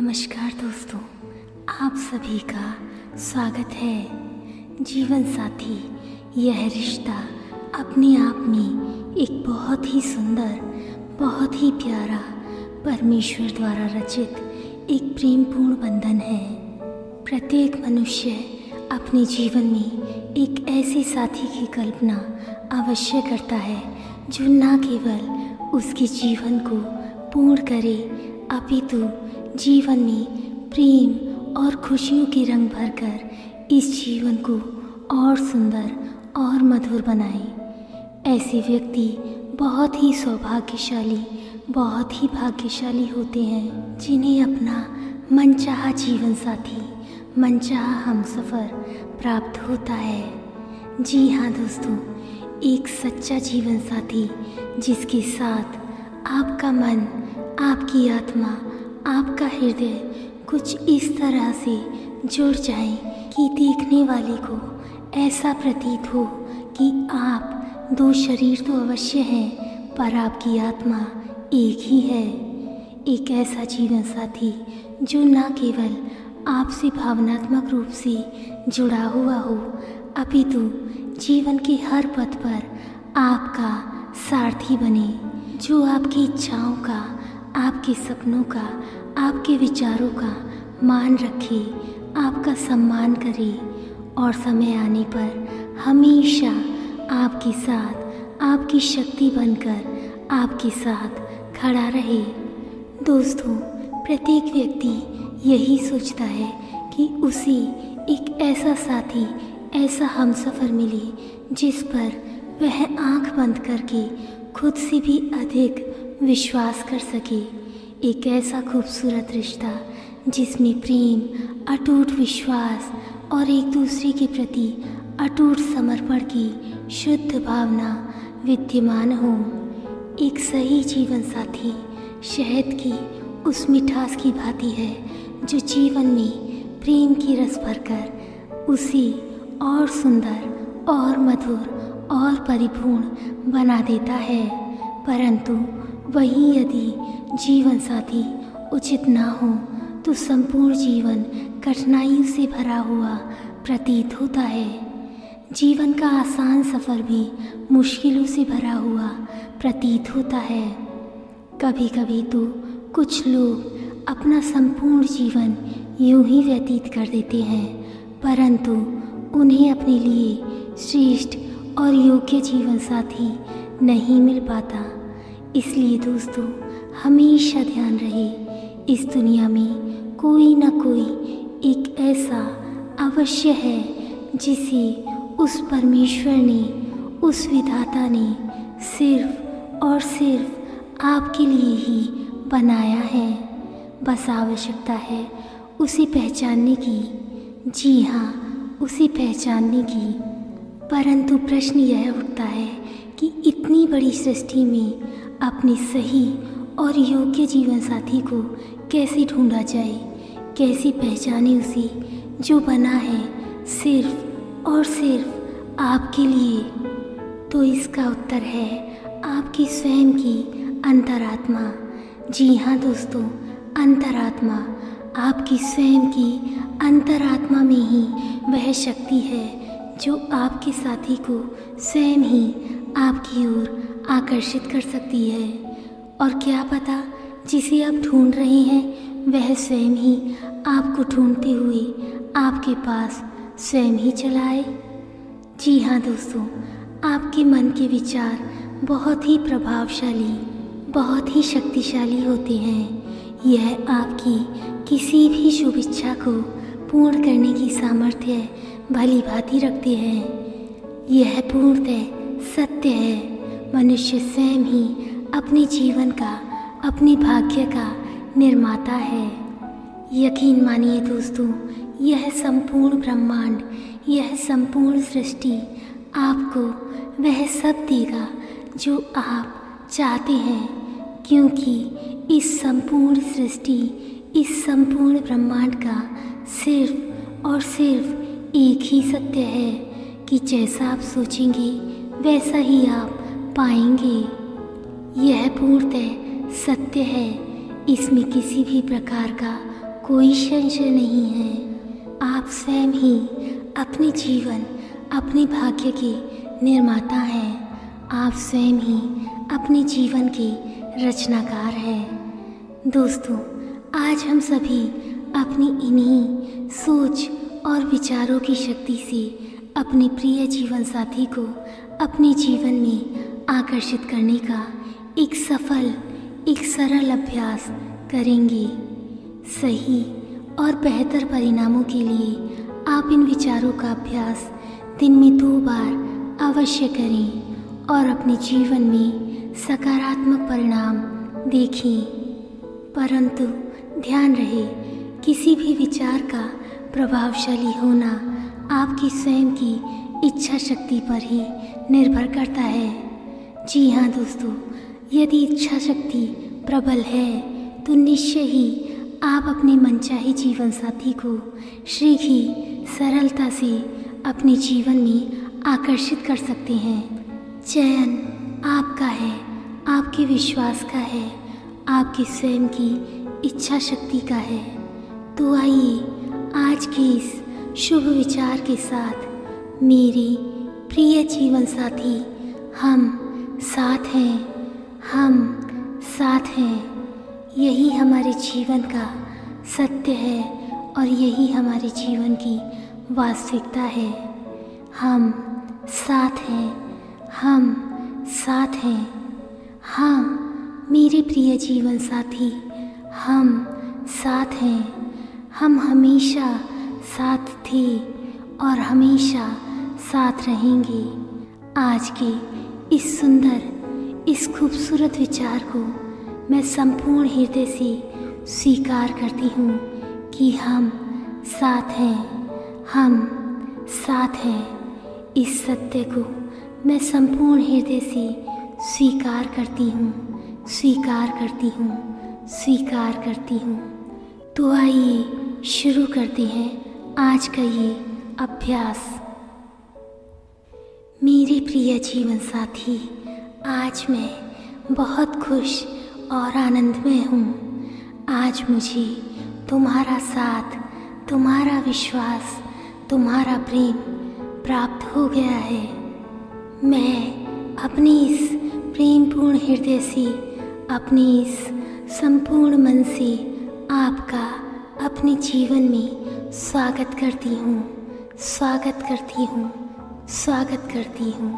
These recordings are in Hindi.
नमस्कार दोस्तों, आप सभी का स्वागत है। जीवन साथी यह रिश्ता अपने आप में एक बहुत ही सुंदर, बहुत ही प्यारा, परमेश्वर द्वारा रचित एक प्रेमपूर्ण बंधन है। प्रत्येक मनुष्य अपने जीवन में एक ऐसे साथी की कल्पना अवश्य करता है जो न केवल उसके जीवन को पूर्ण करे अपितु जीवन में प्रेम और खुशियों के रंग भरकर इस जीवन को और सुंदर और मधुर बनाए। ऐसे व्यक्ति बहुत ही सौभाग्यशाली, बहुत ही भाग्यशाली होते हैं जिन्हें अपना मनचाहा जीवन साथी, मनचाहा हमसफ़र प्राप्त होता है। जी हाँ दोस्तों, एक सच्चा जीवन साथी जिसके साथ आपका मन, आपकी आत्मा, आपका हृदय कुछ इस तरह से जुड़ जाए कि देखने वाले को ऐसा प्रतीत हो कि आप दो शरीर तो अवश्य हैं पर आपकी आत्मा एक ही है। एक ऐसा जीवन साथी जो न केवल आपसे भावनात्मक रूप से जुड़ा हुआ हो अपितु जीवन के हर पथ पर आपका सारथी बने, जो आपकी इच्छाओं का, आपके सपनों का, आपके विचारों का मान रखे, आपका सम्मान करे और समय आने पर हमेशा आपके साथ, आपकी शक्ति बनकर आपके साथ खड़ा रहे। दोस्तों, प्रत्येक व्यक्ति यही सोचता है कि उसे एक ऐसा साथी, ऐसा हमसफ़र मिले जिस पर वह आंख बंद करके खुद से भी अधिक विश्वास कर सके। एक ऐसा खूबसूरत रिश्ता जिसमें प्रेम, अटूट विश्वास और एक दूसरे के प्रति अटूट समर्पण की शुद्ध भावना विद्यमान हो। एक सही जीवन साथी शहद की उस मिठास की भांति है जो जीवन में प्रेम की रस भरकर उसे और सुंदर और मधुर और परिपूर्ण बना देता है। परंतु वहीं यदि जीवन साथी उचित ना हो तो संपूर्ण जीवन कठिनाइयों से भरा हुआ प्रतीत होता है। जीवन का आसान सफ़र भी मुश्किलों से भरा हुआ प्रतीत होता है। कभी कभी तो कुछ लोग अपना संपूर्ण जीवन यूं ही व्यतीत कर देते हैं, परंतु उन्हें अपने लिए श्रेष्ठ और योग्य जीवन साथी नहीं मिल पाता। इसलिए दोस्तों, हमेशा ध्यान रहे, इस दुनिया में कोई ना कोई एक ऐसा अवश्य है जिसे उस परमेश्वर ने, उस विधाता ने सिर्फ और सिर्फ आपके लिए ही बनाया है। बस आवश्यकता है उसे पहचानने की। जी हाँ, उसे पहचानने की। परंतु प्रश्न यह उठता है कि इतनी बड़ी सृष्टि में अपने सही और योग्य जीवन साथी को कैसे ढूंढा जाए, कैसे पहचाने उसे जो बना है सिर्फ और सिर्फ आपके लिए। तो इसका उत्तर है आपकी स्वयं की अंतरात्मा। जी हाँ दोस्तों, अंतरात्मा। आपकी स्वयं की अंतरात्मा में ही वह शक्ति है जो आपके साथी को स्वयं ही आपकी ओर आकर्षित कर सकती है। और क्या पता जिसे आप ढूंढ रहे हैं वह स्वयं ही आपको ढूंढते हुए आपके पास स्वयं ही चला आए। जी हाँ दोस्तों, आपके मन के विचार बहुत ही प्रभावशाली, बहुत ही शक्तिशाली होते हैं। यह आपकी किसी भी शुभ इच्छा को पूर्ण करने की सामर्थ्य भली भांति रखते हैं। यह पूर्णतः सत्य है। मनुष्य स्वयं ही अपने जीवन का, अपने भाग्य का निर्माता है। यकीन मानिए दोस्तों, यह संपूर्ण ब्रह्मांड, यह संपूर्ण सृष्टि आपको वह सब देगा जो आप चाहते हैं, क्योंकि इस संपूर्ण सृष्टि, इस संपूर्ण ब्रह्मांड का सिर्फ और सिर्फ एक ही सत्य है कि जैसा आप सोचेंगे वैसा ही आप पाएंगे। यह पूर्णतः सत्य है। इसमें किसी भी प्रकार का कोई संशय नहीं है। आप स्वयं ही अपने जीवन, अपने भाग्य के निर्माता हैं। आप स्वयं ही अपने जीवन के रचनाकार हैं। दोस्तों, आज हम सभी अपनी इन्हीं सोच और विचारों की शक्ति से अपने प्रिय जीवन साथी को अपने जीवन में आकर्षित करने का एक सफल, एक सरल अभ्यास करेंगे। सही और बेहतर परिणामों के लिए आप इन विचारों का अभ्यास दिन में 2 बार अवश्य करें और अपने जीवन में सकारात्मक परिणाम देखें। परंतु ध्यान रहे, किसी भी विचार का प्रभावशाली होना आपकी स्वयं की इच्छा शक्ति पर ही निर्भर करता है। जी हाँ दोस्तों, यदि इच्छा शक्ति प्रबल है तो निश्चय ही आप अपने मनचाहे जीवन साथी को शीघ्र ही सरलता से अपने जीवन में आकर्षित कर सकते हैं। चयन आपका है, आपके विश्वास का है, आपकी स्वयं की इच्छा शक्ति का है। तो आइए आज के इस शुभ विचार के साथ मेरे प्रिय जीवन साथी, हम साथ हैं, हम साथ हैं। यही हमारे जीवन का सत्य है और यही हमारे जीवन की वास्तविकता है। हम साथ हैं, हम साथ हैं। हाँ मेरे प्रिय जीवन साथी, हम साथ हैं। हम हमेशा साथ थे और हमेशा साथ रहेंगे। आज के इस सुंदर, इस खूबसूरत विचार को मैं संपूर्ण हृदय से स्वीकार करती हूँ कि हम साथ हैं, हम साथ हैं। इस सत्य को मैं संपूर्ण हृदय से स्वीकार करती हूँ, स्वीकार करती हूँ, स्वीकार करती हूँ। तो आइए शुरू करते हैं आज का ये अभ्यास। मेरे प्रिय जीवन साथी, आज मैं बहुत खुश और आनंदमय हूँ। आज मुझे तुम्हारा साथ, तुम्हारा विश्वास, तुम्हारा प्रेम प्राप्त हो गया है। मैं अपने इस प्रेमपूर्ण हृदय से, अपने इस संपूर्ण मन से आपका अपने जीवन में स्वागत करती हूँ, स्वागत करती हूँ, स्वागत करती हूँ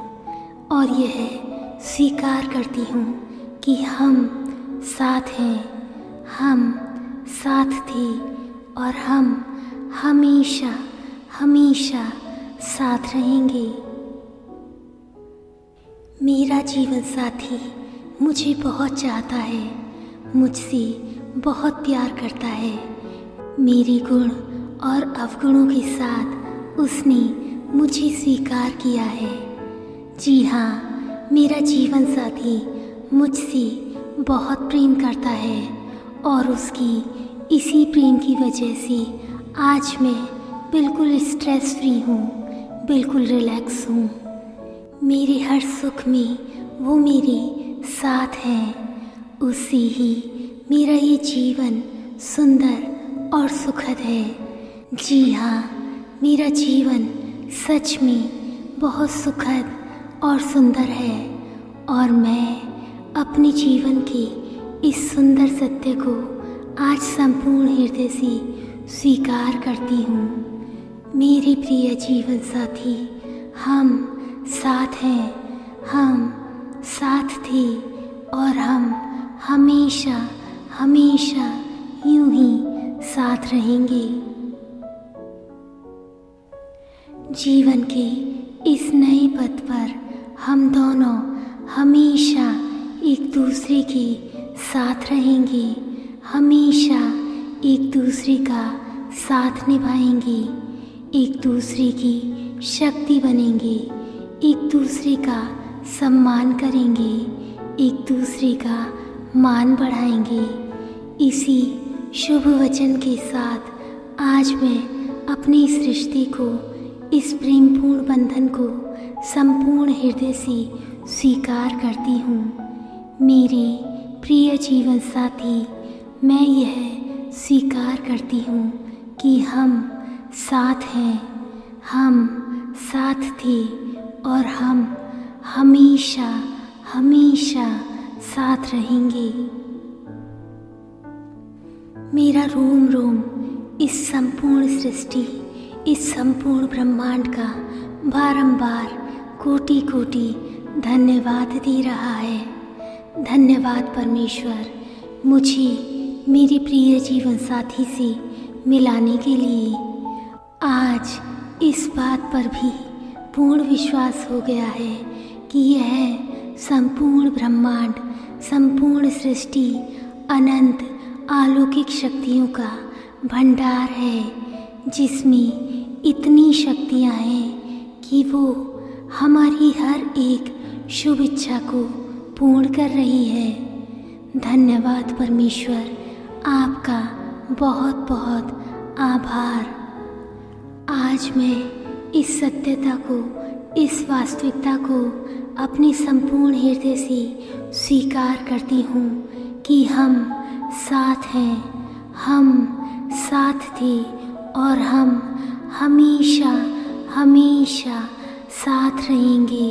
और यह स्वीकार करती हूँ कि हम साथ हैं, हम साथ थे और हम हमेशा हमेशा साथ रहेंगे। मेरा जीवन साथी मुझे बहुत चाहता है, मुझसे बहुत प्यार करता है। मेरे गुण और अवगुणों के साथ उसने मुझे स्वीकार किया है। जी हाँ, मेरा जीवन साथी मुझसे बहुत प्रेम करता है और उसकी इसी प्रेम की वजह से आज मैं बिल्कुल स्ट्रेस फ्री हूँ, बिल्कुल रिलैक्स हूँ। मेरे हर सुख में वो मेरे साथ हैं। उससे ही मेरा ये जीवन सुंदर और सुखद है। जी हाँ, मेरा जीवन सच में बहुत सुखद और सुंदर है और मैं अपने जीवन के इस सुंदर सत्य को आज संपूर्ण हृदय से स्वीकार करती हूँ। मेरे प्रिय जीवन साथी, हम साथ हैं, हम साथ थे और हम हमेशा हमेशा यूं ही साथ रहेंगे। जीवन के इस नए पथ पर हम दोनों हमेशा एक दूसरे के साथ रहेंगे, हमेशा एक दूसरे का साथ निभाएंगे, एक दूसरे की शक्ति बनेंगे, एक दूसरे का सम्मान करेंगे, एक दूसरे का मान बढ़ाएंगे। इसी शुभ वचन के साथ आज मैं अपने इस रिश्ते को, इस प्रेमपूर्ण बंधन को संपूर्ण हृदय से स्वीकार करती हूँ। मेरे प्रिय जीवन साथी, मैं यह स्वीकार करती हूँ कि हम साथ हैं, हम साथ थे और हम हमेशा हमेशा साथ रहेंगे। मेरा रोम रोम इस संपूर्ण सृष्टि, इस संपूर्ण ब्रह्मांड का बारंबार कोटि कोटि धन्यवाद दे रहा है। धन्यवाद परमेश्वर, मुझे मेरे प्रिय जीवन साथी से मिलाने के लिए। आज इस बात पर भी पूर्ण विश्वास हो गया है कि यह संपूर्ण ब्रह्मांड, संपूर्ण सृष्टि अनंत अलौकिक शक्तियों का भंडार है, जिसमें इतनी शक्तियाँ हैं कि वो हमारी हर एक शुभ इच्छा को पूर्ण कर रही है। धन्यवाद परमेश्वर, आपका बहुत बहुत आभार। आज मैं इस सत्यता को, इस वास्तविकता को अपने संपूर्ण हृदय से स्वीकार करती हूँ कि हम साथ हैं, हम साथ थे और हम हमेशा हमेशा साथ रहेंगे।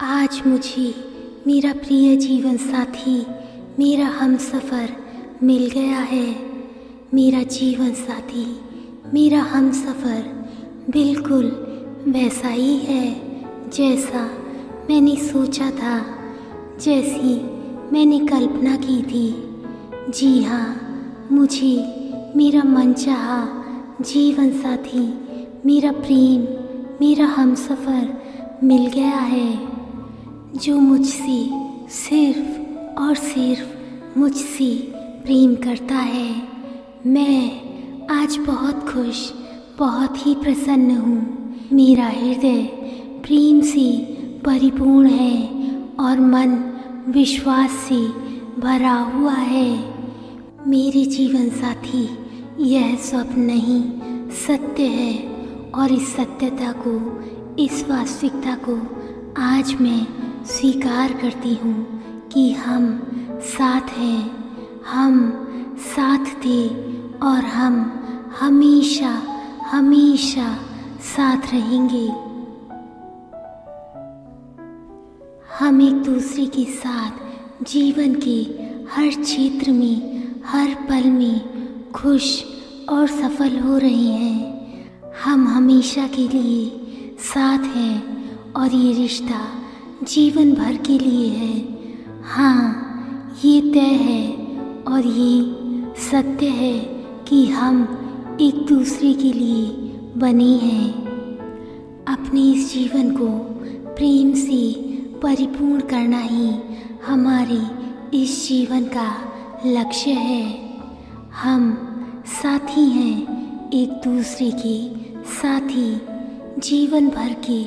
आज मुझे मेरा प्रिय जीवन साथी, मेरा हमसफ़र मिल गया है। मेरा जीवन साथी, मेरा हमसफ़र बिल्कुल वैसा ही है जैसा मैंने सोचा था, जैसी मैंने कल्पना की थी। जी हाँ, मुझे मेरा मनचाहा जीवन साथी, मेरा प्रेम, मेरा हमसफ़र मिल गया है, जो मुझसे सिर्फ और सिर्फ मुझसे प्रेम करता है। मैं आज बहुत खुश, बहुत ही प्रसन्न हूँ। मेरा हृदय प्रेम से परिपूर्ण है और मन विश्वास से भरा हुआ है। मेरे जीवन साथी, यह स्वप्न नहीं, सत्य है और इस सत्यता को, इस वास्तविकता को आज मैं स्वीकार करती हूँ कि हम साथ हैं, हम साथ थे और हम हमेशा हमेशा साथ रहेंगे। हम एक दूसरे के साथ जीवन के हर क्षेत्र में, हर पल में खुश और सफल हो रहे हैं। हम हमेशा के लिए साथ हैं और ये रिश्ता जीवन भर के लिए है। हाँ, ये तय है और ये सत्य है कि हम एक दूसरे के लिए बने हैं। अपने इस जीवन को प्रेम से परिपूर्ण करना ही हमारे इस जीवन का लक्ष्य है। हम साथी हैं, एक दूसरे के साथी, जीवन भर के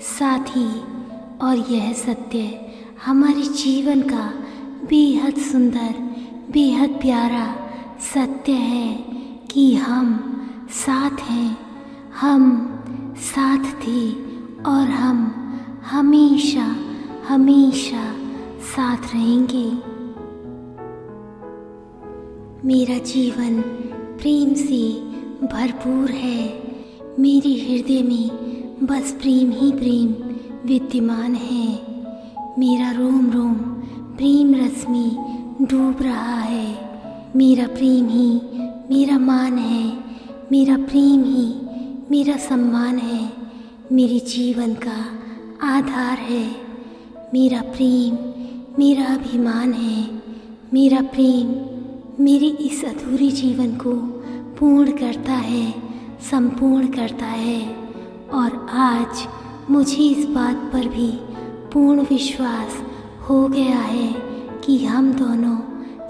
साथी, और यह सत्य हमारे जीवन का बेहद सुंदर, बेहद प्यारा सत्य है कि हम साथ हैं, हम साथ थे और हम हमेशा हमेशा साथ रहेंगे। मेरा जीवन प्रेम से भरपूर है। मेरे हृदय में बस प्रेम ही प्रेम विद्यमान है। मेरा रोम रोम प्रेम रस में डूब रहा है। मेरा प्रेम ही मेरा मान है, मेरा प्रेम ही मेरा सम्मान है, मेरे जीवन का आधार है। मेरा प्रेम मेरा अभिमान है। मेरा प्रेम मेरे इस अधूरे जीवन को पूर्ण करता है, संपूर्ण करता है। और आज मुझे इस बात पर भी पूर्ण विश्वास हो गया है कि हम दोनों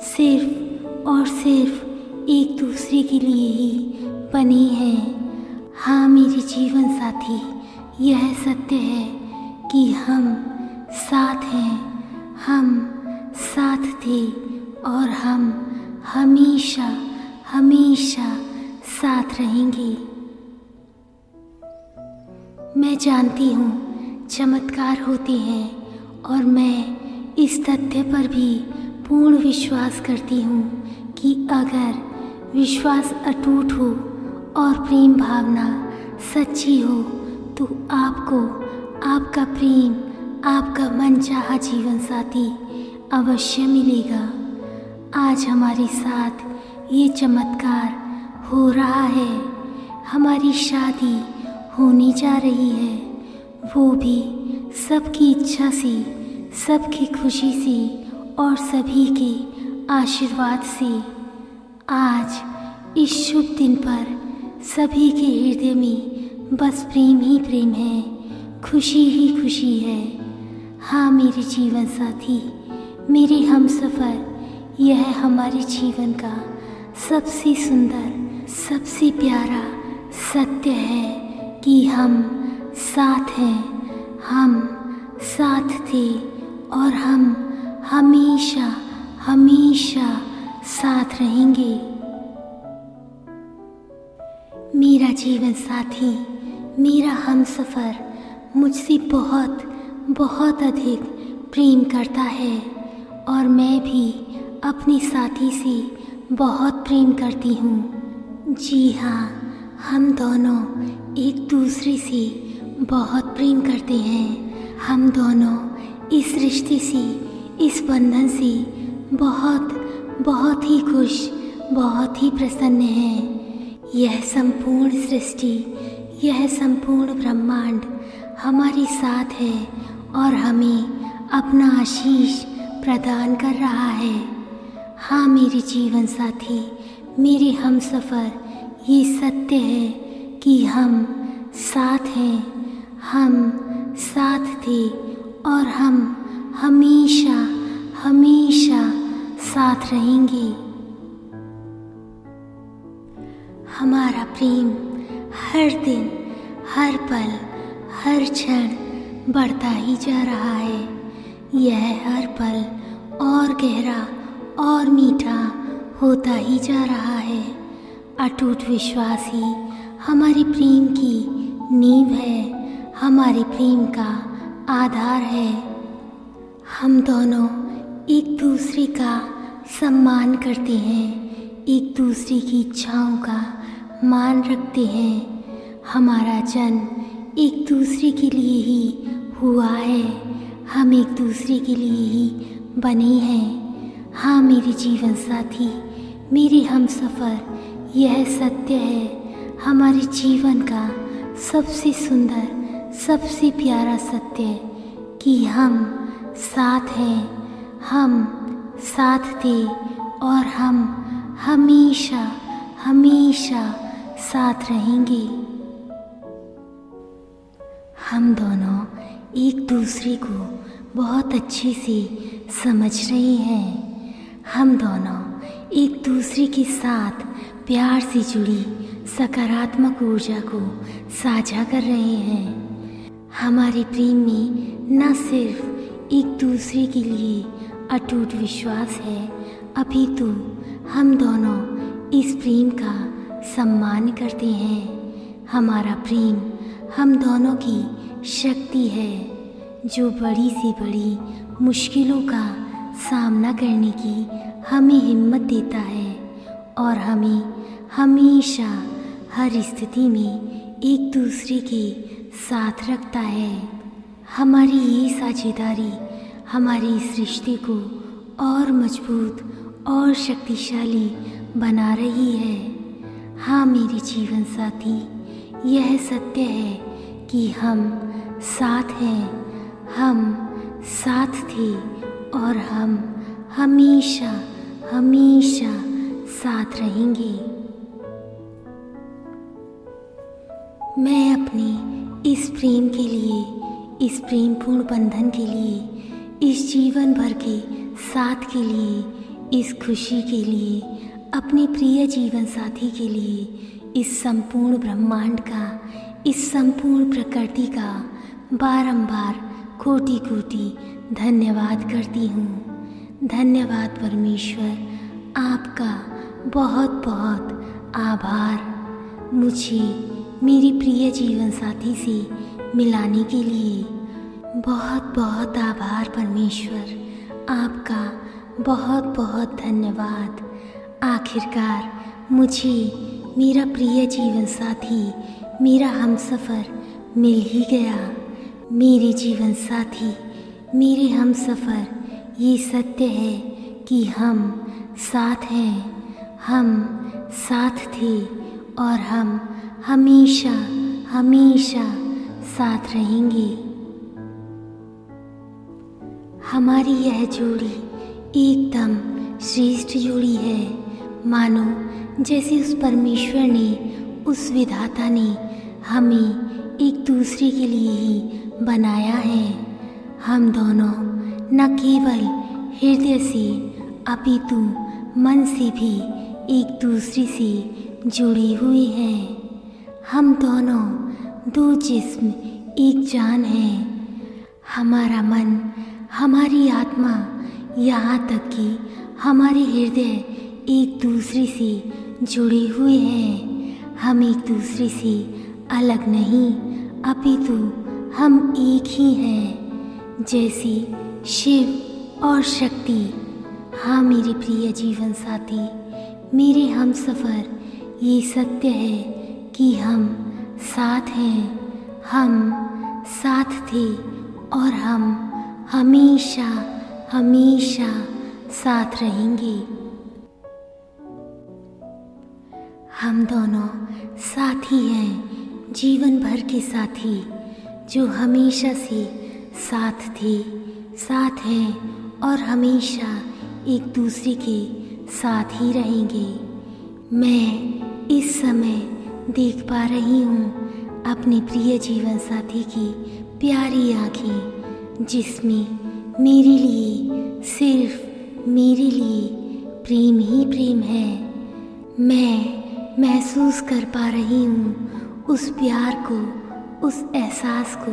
सिर्फ और सिर्फ एक दूसरे के लिए ही बने हैं। हाँ मेरे जीवन साथी, यह सत्य है कि हम साथ हैं, हम साथ थे और हम हमेशा हमेशा साथ रहेंगे। मैं जानती हूँ चमत्कार होते हैं और मैं इस तथ्य पर भी पूर्ण विश्वास करती हूँ कि अगर विश्वास अटूट हो और प्रेम भावना सच्ची हो तो आपको आपका प्रेम, आपका मनचाहा जीवन साथी अवश्य मिलेगा। आज हमारे साथ ये चमत्कार हो रहा है। हमारी शादी होने जा रही है, वो भी सबकी इच्छा से, सबकी खुशी से और सभी के आशीर्वाद से। आज इस शुभ दिन पर सभी के हृदय में बस प्रेम ही प्रेम है, खुशी ही खुशी है। हाँ मेरे जीवन साथी, मेरे हमसफ़र, यह हमारे जीवन का सबसे सुंदर, सबसे प्यारा सत्य है कि हम साथ हैं, हम साथ थे और हम हमेशा हमेशा साथ रहेंगे। मेरा जीवन साथी, मेरा हमसफ़र मुझसे बहुत बहुत अधिक प्रेम करता है और मैं भी अपने साथी से बहुत प्रेम करती हूँ। जी हाँ, हम दोनों एक दूसरे से बहुत प्रेम करते हैं। हम दोनों इस रिश्ते से, इस बंधन से बहुत बहुत ही खुश, बहुत ही प्रसन्न हैं। यह संपूर्ण सृष्टि, यह संपूर्ण ब्रह्मांड हमारे साथ है और हमें अपना आशीष प्रदान कर रहा है। हाँ मेरे जीवन साथी, मेरे हमसफ़र, ये सत्य है कि हम साथ हैं, हम साथ थे और हम हमेशा हमेशा साथ रहेंगे। हमारा प्रेम हर दिन, हर पल, हर क्षण बढ़ता ही जा रहा है। यह हर पल और गहरा और मीठा होता ही जा रहा है। अटूट विश्वास ही हमारे प्रेम की नींव है, हमारे प्रेम का आधार है। हम दोनों एक दूसरे का सम्मान करते हैं, एक दूसरे की इच्छाओं का मान रखते हैं। हमारा जन्म एक दूसरे के लिए ही हुआ है, हम एक दूसरे के लिए ही बने हैं। हाँ मेरे जीवन साथी, मेरे हमसफ़र, यह सत्य है, हमारे जीवन का सबसे सुंदर, सबसे प्यारा सत्य कि हम साथ हैं, हम साथ थे और हम हमेशा हमेशा साथ रहेंगे। हम दोनों एक दूसरे को बहुत अच्छे से समझ रहे हैं। हम दोनों एक दूसरे के साथ प्यार से जुड़ी सकारात्मक ऊर्जा को साझा कर रहे हैं। हमारे प्रेम में न सिर्फ एक दूसरे के लिए अटूट विश्वास है, अपितु हम दोनों इस प्रेम का सम्मान करते हैं। हमारा प्रेम हम दोनों की शक्ति है जो बड़ी से बड़ी मुश्किलों का सामना करने की हमें हिम्मत देता है और हमें हमेशा हर स्थिति में एक दूसरे के साथ रखता है। हमारी ये साझेदारी हमारे इस रिश्ते को और मजबूत और शक्तिशाली बना रही है। हाँ मेरे जीवन साथी, यह सत्य है कि हम साथ हैं, हम साथ थे और हम हमेशा हमेशा साथ रहेंगे। मैं अपने इस प्रेम के लिए, इस प्रेमपूर्ण बंधन के लिए, इस जीवन भर के साथ के लिए, इस खुशी के लिए, अपने प्रिय जीवन साथी के लिए, इस संपूर्ण ब्रह्मांड का, इस संपूर्ण प्रकृति का बारंबार कोटि कोटि धन्यवाद करती हूँ। धन्यवाद परमेश्वर, आपका बहुत बहुत आभार मुझे मेरी प्रिय जीवन साथी से मिलाने के लिए। बहुत बहुत आभार परमेश्वर, आपका बहुत बहुत धन्यवाद। आखिरकार मुझे मेरा प्रिय जीवन साथी, मेरा हमसफ़र मिल ही गया। मेरे जीवन साथी, मेरे हमसफ़र, ये सत्य है कि हम साथ हैं, हम साथ थे और हम हमेशा हमेशा साथ रहेंगे। हमारी यह जोड़ी एकदम श्रेष्ठ जोड़ी है, मानो जैसे उस परमेश्वर ने, उस विधाता ने हमें एक दूसरे के लिए ही बनाया है। हम दोनों न केवल हृदय से अपितु मन से भी एक दूसरे से जुड़े हुए हैं। हम दोनों दो जिस्म एक जान हैं। हमारा मन, हमारी आत्मा, यहाँ तक कि हमारे हृदय एक दूसरे से जुड़े हुए हैं। हम एक दूसरे से अलग नहीं, अपितु हम एक ही हैं, जैसे शिव और शक्ति। हाँ मेरे प्रिय जीवन साथी, मेरे हमसफ़र, ये सत्य है कि हम साथ हैं, हम साथ थे और हम हमेशा हमेशा साथ रहेंगे। हम दोनों साथी हैं, जीवन भर के साथी, जो हमेशा से साथ थे, साथ हैं और हमेशा एक दूसरे के साथ ही रहेंगे। मैं इस समय देख पा रही हूँ अपने प्रिय जीवन साथी की प्यारी आँखें, जिसमें मेरे लिए, सिर्फ मेरे लिए प्रेम ही प्रेम है। मैं महसूस कर पा रही हूँ उस प्यार को, उस एहसास को,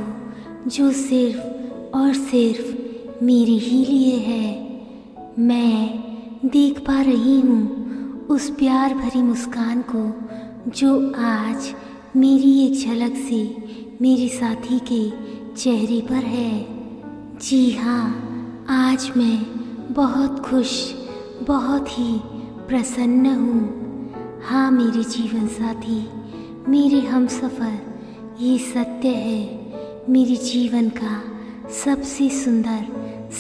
जो सिर्फ और सिर्फ मेरे ही लिए है। मैं देख पा रही हूँ उस प्यार भरी मुस्कान को, जो आज मेरी एक झलक से मेरे साथी के चेहरे पर है। जी हाँ, आज मैं बहुत खुश, बहुत ही प्रसन्न हूँ। हाँ मेरे जीवन साथी, मेरे हमसफ़र, ये सत्य है, मेरे जीवन का सबसे सुंदर,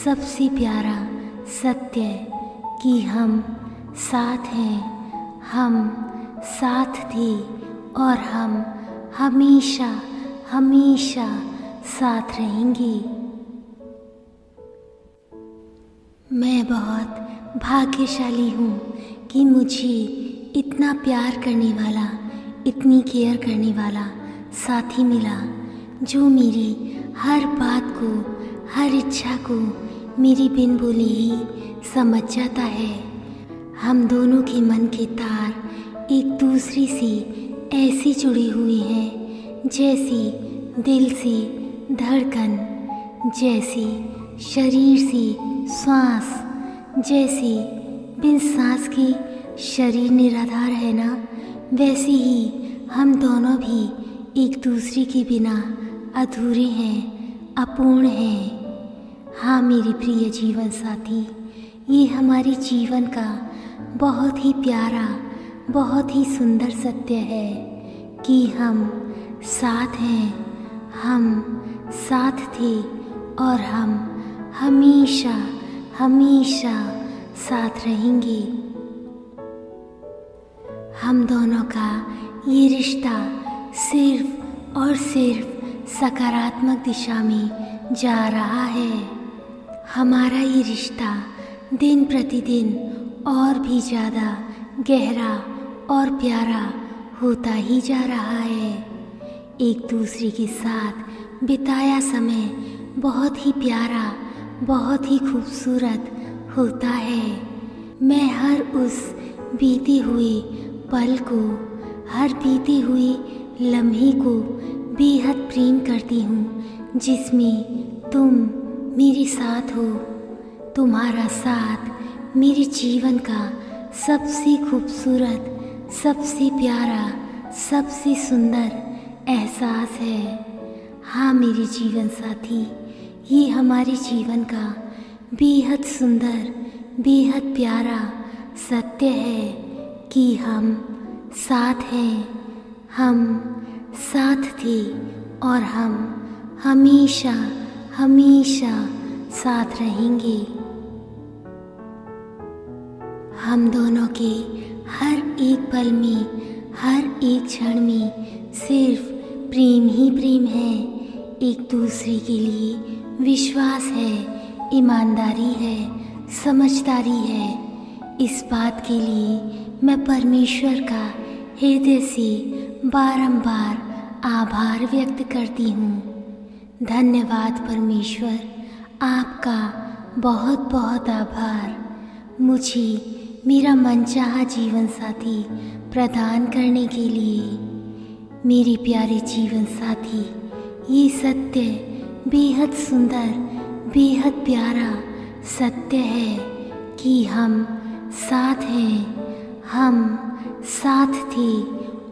सबसे प्यारा सत्य कि हम साथ हैं, हम साथ थे और हम हमेशा हमेशा साथ रहेंगे। मैं बहुत भाग्यशाली हूँ कि मुझे इतना प्यार करने वाला, इतनी केयर करने वाला साथी मिला, जो मेरी हर बात को, हर इच्छा को मेरी बिन बोले ही समझ जाता है। हम दोनों के मन के तार एक दूसरे से ऐसे जुड़े हुए हैं, जैसे दिल से धड़कन, जैसे शरीर से श्वास, जैसे बिन सांस के शरीर निराधार है ना, वैसे ही हम दोनों भी एक दूसरे के बिना अधूरे हैं, अपूर्ण हैं। हाँ मेरे प्रिय जीवन साथी, ये हमारे जीवन का बहुत ही प्यारा, बहुत ही सुंदर सत्य है कि हम साथ हैं, हम साथ थे और हम हमेशा हमेशा साथ रहेंगे। हम दोनों का ये रिश्ता सिर्फ और सिर्फ सकारात्मक दिशा में जा रहा है। हमारा ये रिश्ता दिन प्रतिदिन और भी ज़्यादा गहरा और प्यारा होता ही जा रहा है। एक दूसरे के साथ बिताया समय बहुत ही प्यारा, बहुत ही खूबसूरत होता है। मैं हर उस बीते हुए पल को, हर बीते हुए लम्हे को बेहद प्रेम करती हूँ, जिसमें तुम मेरे साथ हो। तुम्हारा साथ मेरे जीवन का सबसे खूबसूरत, सबसे प्यारा, सबसे सुंदर एहसास है। हाँ मेरे जीवन साथी, ये हमारे जीवन का बेहद सुंदर, बेहद प्यारा सत्य है कि हम साथ हैं, हम साथ थे और हम हमेशा हमेशा साथ रहेंगे। हम दोनों के हर एक पल में, हर एक क्षण में सिर्फ प्रेम ही प्रेम है। एक दूसरे के लिए विश्वास है, ईमानदारी है, समझदारी है। इस बात के लिए मैं परमेश्वर का हृदय से बारंबार आभार व्यक्त करती हूँ। धन्यवाद परमेश्वर, आपका बहुत बहुत आभार मुझे मेरा मनचाहा जीवन साथी प्रदान करने के लिए। मेरे प्यारे जीवन साथी, ये सत्य बेहद सुंदर, बेहद प्यारा सत्य है कि हम साथ हैं, हम साथ थे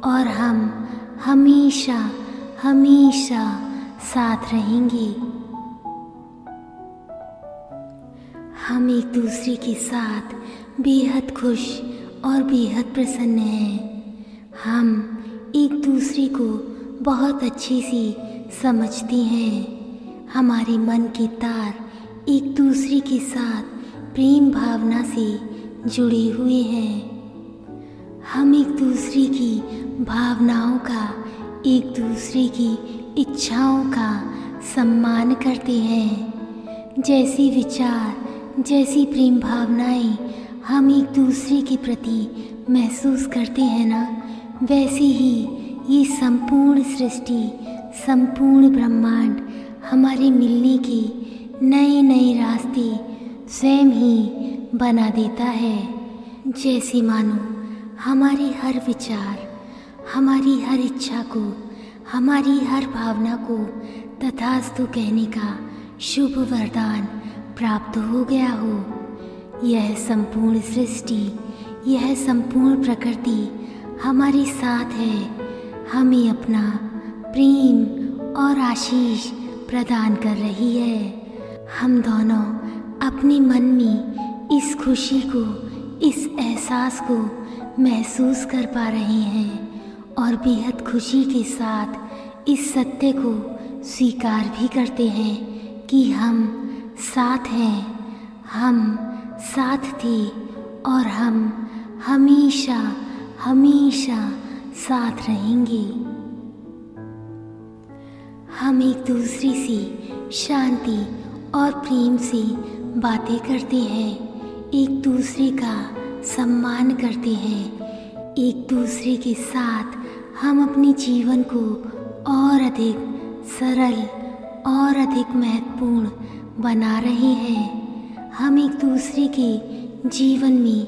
और हम हमेशा हमेशा साथ रहेंगे। हम एक दूसरे के साथ बेहद खुश और बेहद प्रसन्न हैं। हम एक दूसरे को बहुत अच्छे से समझते हैं। हमारे मन के तार एक दूसरे के साथ प्रेम भावना से जुड़े हुए हैं। हम एक दूसरे की भावनाओं का, एक दूसरे की इच्छाओं का सम्मान करते हैं। जैसी विचार, जैसी प्रेम भावनाएं हम एक दूसरे के प्रति महसूस करते हैं ना, वैसे ही ये संपूर्ण सृष्टि, संपूर्ण ब्रह्मांड हमारे मिलने के नए नए रास्ते स्वयं ही बना देता है। जैसे मानो हमारी हर विचार, हमारी हर इच्छा को, हमारी हर भावना को तथास्तु कहने का शुभ वरदान प्राप्त हो गया हो। यह संपूर्ण सृष्टि, यह संपूर्ण प्रकृति हमारे साथ है, हमें अपना प्रेम और आशीष प्रदान कर रही है। हम दोनों अपने मन में इस खुशी को, इस एहसास को महसूस कर पा रहे हैं और बेहद खुशी के साथ इस सत्य को स्वीकार भी करते हैं कि हम साथ हैं, हम साथ थे और हम हमेशा हमेशा साथ रहेंगे। हम एक दूसरे से शांति और प्रेम से बातें करते हैं, एक दूसरे का सम्मान करते हैं। एक दूसरे के साथ हम अपने जीवन को और अधिक सरल और अधिक महत्वपूर्ण बना रहे हैं। हम एक दूसरे के जीवन में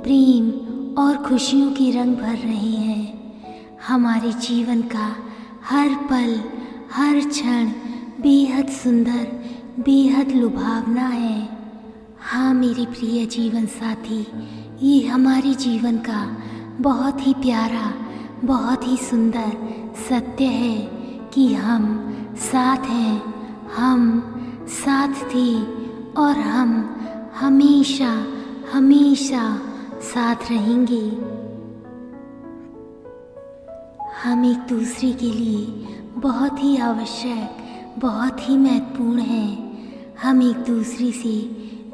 प्रेम और खुशियों के रंग भर रहे हैं। हमारे जीवन का हर पल, हर क्षण बेहद सुंदर, बेहद लुभावना है। हाँ मेरे प्रिय जीवन साथी, ये हमारे जीवन का बहुत ही प्यारा, बहुत ही सुंदर सत्य है कि हम साथ हैं, हम साथ थे और हम हमेशा हमेशा साथ रहेंगे। हम एक दूसरे के लिए बहुत ही आवश्यक, बहुत ही महत्वपूर्ण हैं। हम एक दूसरे से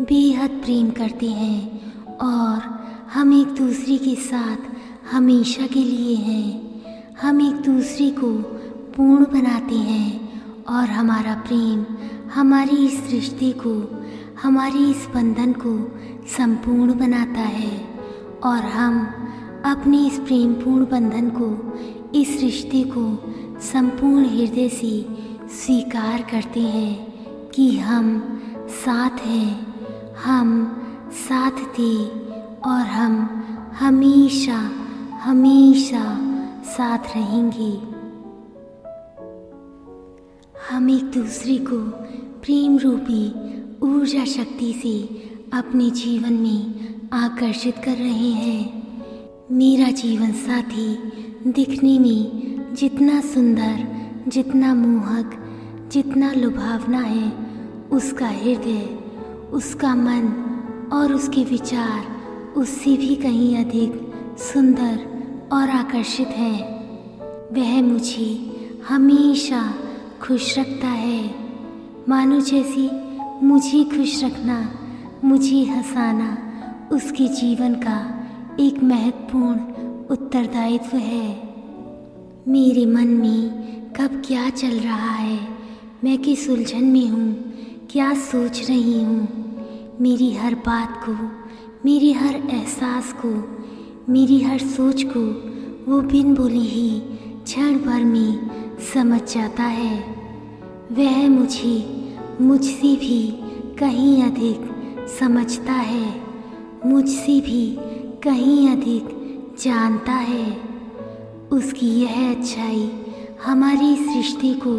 बेहद प्रेम करते हैं और हम एक दूसरे के साथ हमेशा के लिए हैं। हम एक दूसरे को पूर्ण बनाते हैं और हमारा प्रेम हमारी इस रिश्ते को, हमारी इस बंधन को संपूर्ण बनाता है और हम अपने इस प्रेमपूर्ण बंधन को, इस रिश्ते को संपूर्ण हृदय से स्वीकार करते हैं कि हम साथ हैं, हम साथ थे और हम हमेशा हमेशा साथ रहेंगे। हम एक दूसरे को प्रेम रूपी ऊर्जा शक्ति से अपने जीवन में आकर्षित कर रहे हैं। मेरा जीवन साथी दिखने में जितना सुंदर, जितना मोहक, जितना लुभावना है, उसका हृदय, उसका मन और उसके विचार उससे भी कहीं अधिक सुंदर और आकर्षित है। वह मुझे हमेशा खुश रखता है, मानो जैसे मुझे खुश रखना, मुझे हंसाना उसके जीवन का एक महत्वपूर्ण उत्तरदायित्व है। मेरे मन में कब क्या चल रहा है, मैं किस उलझन में हूँ, क्या सोच रही हूँ, मेरी हर बात को, मेरे हर एहसास को, मेरी हर सोच को वो बिन बोले ही क्षण भर में समझ जाता है। वह मुझे मुझसे भी कहीं अधिक समझता है, मुझसे भी कहीं अधिक जानता है। उसकी यह अच्छाई हमारी इस रिश्ते को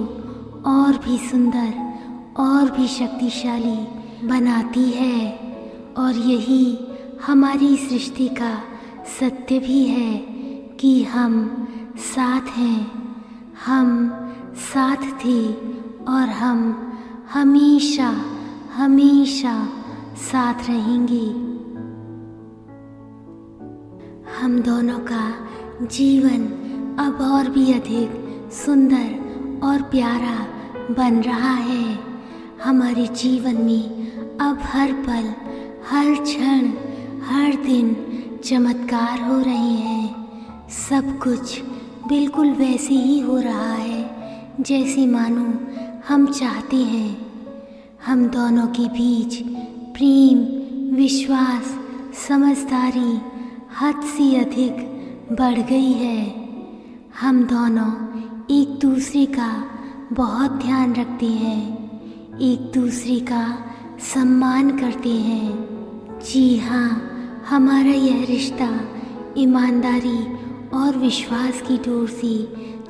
और भी सुंदर और भी शक्तिशाली बनाती है, और यही हमारी इस रिश्ते का सत्य भी है कि हम साथ हैं, हम साथ थे और हम हमेशा हमेशा साथ रहेंगे। हम दोनों का जीवन अब और भी अधिक सुंदर और प्यारा बन रहा है। हमारे जीवन में अब हर पल, हर क्षण, हर दिन चमत्कार हो रहे हैं। सब कुछ बिल्कुल वैसे ही हो रहा है जैसे मानो हम चाहते हैं। हम दोनों के बीच प्रेम, विश्वास, समझदारी हद से अधिक बढ़ गई है। हम दोनों एक दूसरे का बहुत ध्यान रखते हैं, एक दूसरे का सम्मान करते हैं। जी हाँ, हमारा यह रिश्ता ईमानदारी और विश्वास की डोर से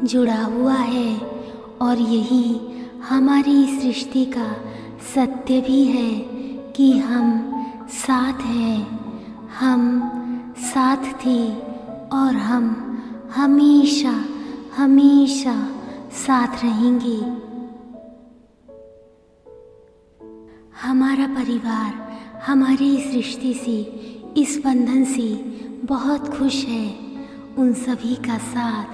जुड़ा हुआ है, और यही हमारे इस रिश्ते का सत्य भी है कि हम साथ हैं, हम साथ थे और हम हमेशा हमेशा साथ रहेंगे। हमारा परिवार हमारे इस रिश्ते से, इस बंधन से बहुत खुश है। उन सभी का साथ,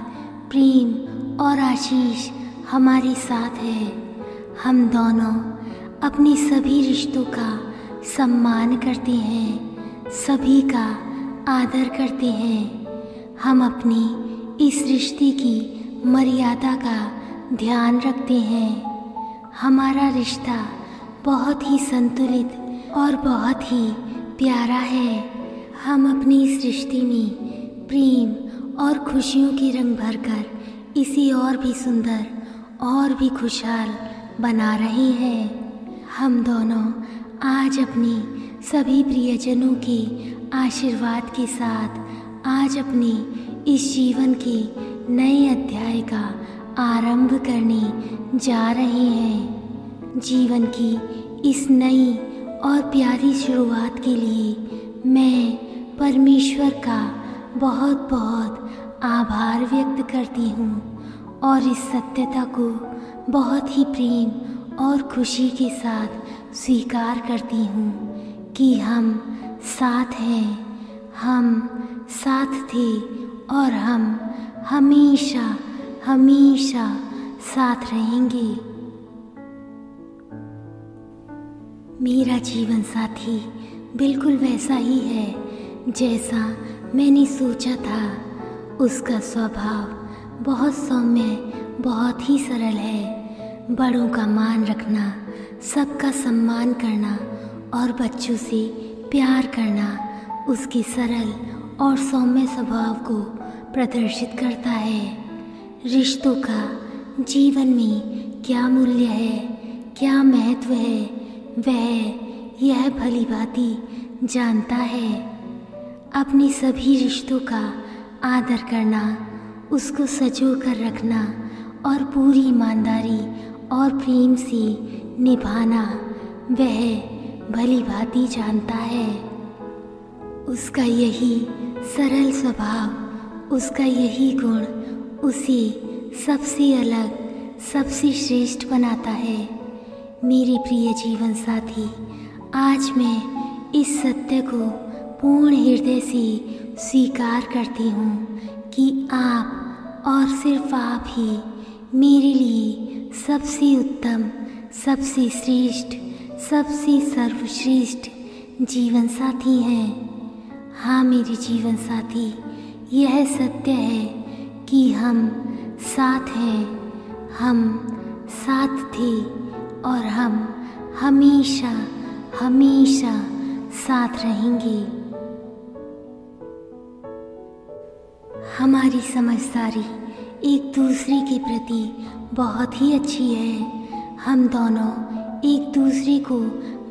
प्रेम और आशीष हमारे साथ है। हम दोनों अपने सभी रिश्तों का सम्मान करते हैं, सभी का आदर करते हैं। हम अपनी इस रिश्ते की मर्यादा का ध्यान रखते हैं। हमारा रिश्ता बहुत ही संतुलित और बहुत ही प्यारा है। हम अपने इस रिश्ते में प्रेम और खुशियों के रंग भरकर इसे और भी सुंदर और भी खुशहाल बना रहे हैं। हम दोनों आज अपने सभी प्रियजनों के आशीर्वाद के साथ आज अपने इस जीवन के नए अध्याय का आरंभ करने जा रहे हैं। जीवन की इस नई और प्यारी शुरुआत के लिए मैं परमेश्वर का बहुत बहुत आभार व्यक्त करती हूँ, और इस सत्यता को बहुत ही प्रेम और खुशी के साथ स्वीकार करती हूँ कि हम साथ हैं, हम साथ थे और हम हमेशा हमेशा साथ रहेंगे। मेरा जीवन साथी बिल्कुल वैसा ही है जैसा मैंने सोचा था। उसका स्वभाव बहुत सौम्य, बहुत ही सरल है। बड़ों का मान रखना, सबका सम्मान करना और बच्चों से प्यार करना उसके सरल और सौम्य स्वभाव को प्रदर्शित करता है। रिश्तों का जीवन में क्या मूल्य है, क्या महत्व है, वह यह भली भांति जानता है। अपने सभी रिश्तों का आदर करना, उसको सजो कर रखना और पूरी ईमानदारी और प्रेम से निभाना वह भली भांति जानता है। उसका यही सरल स्वभाव, उसका यही गुण उसे सबसे अलग, सबसे श्रेष्ठ बनाता है। मेरे प्रिय जीवन साथी, आज मैं इस सत्य को पूर्ण हृदय से स्वीकार करती हूँ कि आप और सिर्फ आप ही मेरे लिए सबसे उत्तम, सबसे श्रेष्ठ, सबसे सर्वश्रेष्ठ जीवन साथी हैं। हाँ मेरे जीवन साथी, यह सत्य है कि हम साथ हैं, हम साथ थे और हम हमेशा हमेशा साथ रहेंगे। हमारी समझदारी एक दूसरे के प्रति बहुत ही अच्छी है। हम दोनों एक दूसरे को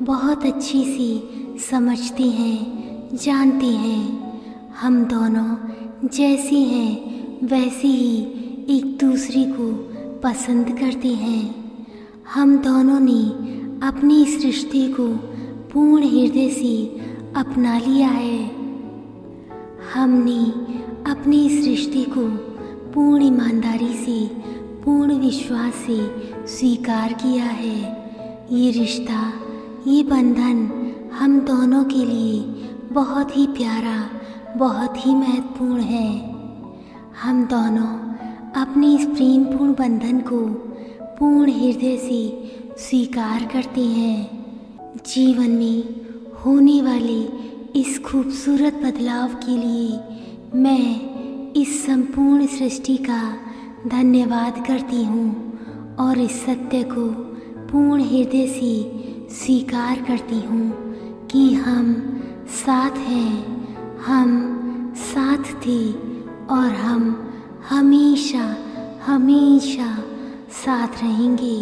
बहुत अच्छे से समझते हैं, जानते हैं। हम दोनों जैसे हैं वैसे ही एक दूसरे को पसंद करते हैं। हम दोनों ने अपने इस रिश्ते को पूर्ण हृदय से अपना लिया है। हमने अपने इस रिश्ते को पूर्ण ईमानदारी से, पूर्ण विश्वास से स्वीकार किया है। ये रिश्ता, ये बंधन हम दोनों के लिए बहुत ही प्यारा, बहुत ही महत्वपूर्ण है। हम दोनों अपने इस प्रेमपूर्ण बंधन को पूर्ण हृदय से स्वीकार करते हैं। जीवन में होने वाले इस खूबसूरत बदलाव के लिए मैं इस संपूर्ण सृष्टि का धन्यवाद करती हूँ और इस सत्य को पूर्ण हृदय से स्वीकार करती हूँ कि हम साथ हैं, हम साथ थे और हम हमेशा हमेशा साथ रहेंगे।